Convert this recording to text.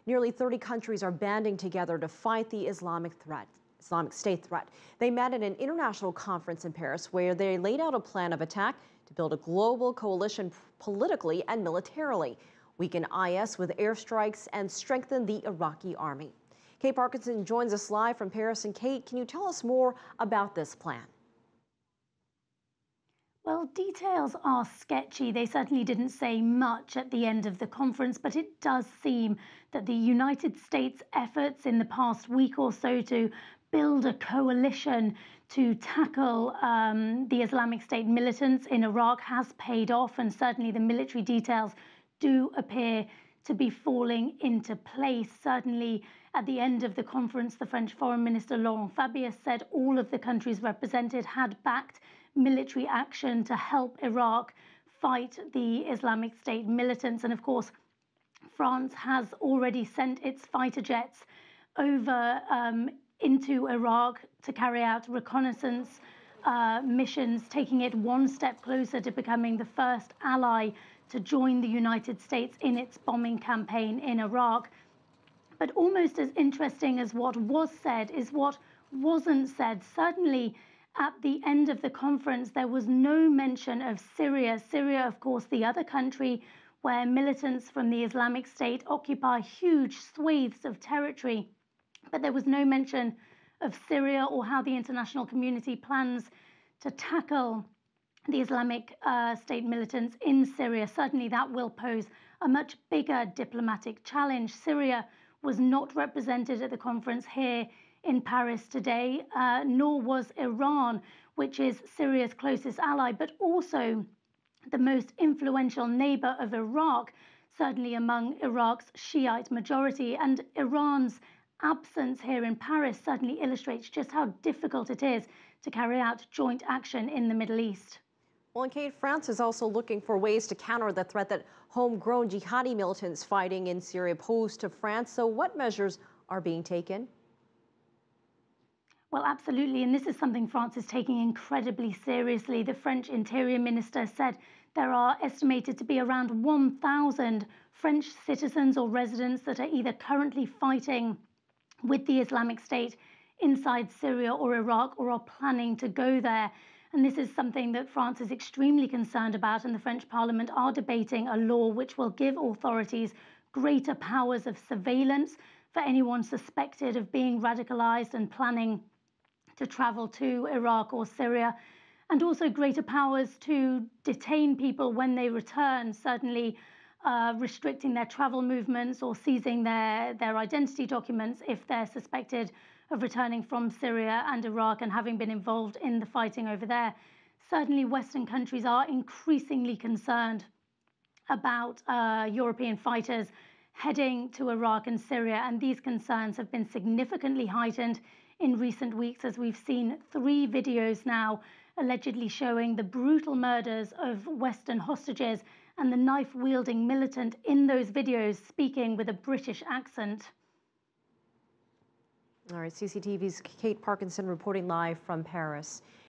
Nearly 30 countries are banding together to fight the Islamic State threat. They met at an international conference in Paris where they laid out a plan of attack to build a global coalition politically and militarily, weaken IS with airstrikes, and strengthen the Iraqi army. Kate Parkinson joins us live from Paris. And Kate, can you tell us more about this plan? Well, details are sketchy. They certainly didn't say much at the end of the conference, but it does seem that the United States' efforts in the past week or so to build a coalition to tackle the Islamic State militants in Iraq has paid off, and certainly the military details do appear to be falling into place. Certainly at the end of the conference, the French Foreign Minister Laurent Fabius said all of the countries represented had backed military action to help Iraq fight the Islamic State militants. And of course, France has already sent its fighter jets over into Iraq to carry out reconnaissance missions, taking it one step closer to becoming the first ally to join the United States in its bombing campaign in Iraq. But almost as interesting as what was said is what wasn't said. Certainly at the end of the conference, there was no mention of Syria. Syria, of course, the other country where militants from the Islamic State occupy huge swathes of territory. But there was no mention of Syria or how the international community plans to tackle the Islamic State militants in Syria. Certainly that will pose a much bigger diplomatic challenge. Syria was not represented at the conference here in Paris today, nor was Iran, which is Syria's closest ally, but also the most influential neighbor of Iraq, certainly among Iraq's Shiite majority. And Iran's absence here in Paris certainly illustrates just how difficult it is to carry out joint action in the Middle East. Well, and Kate, France is also looking for ways to counter the threat that homegrown jihadi militants fighting in Syria pose to France. So what measures are being taken? Well, absolutely. And this is something France is taking incredibly seriously. The French Interior Minister said there are estimated to be around 1,000 French citizens or residents that are either currently fighting with the Islamic State inside Syria or Iraq or are planning to go there. And this is something that France is extremely concerned about, and the French Parliament are debating a law which will give authorities greater powers of surveillance for anyone suspected of being radicalized and planning to travel to Iraq or Syria, and also greater powers to detain people when they return, certainly restricting their travel movements or seizing their identity documents if they're suspected of returning from Syria and Iraq and having been involved in the fighting over there. Certainly Western countries are increasingly concerned about European fighters heading to Iraq and Syria, and these concerns have been significantly heightened in recent weeks as we've seen 3 videos now allegedly showing the brutal murders of Western hostages and the knife-wielding militant in those videos speaking with a British accent. All right, CCTV's Kate Parkinson reporting live from Paris.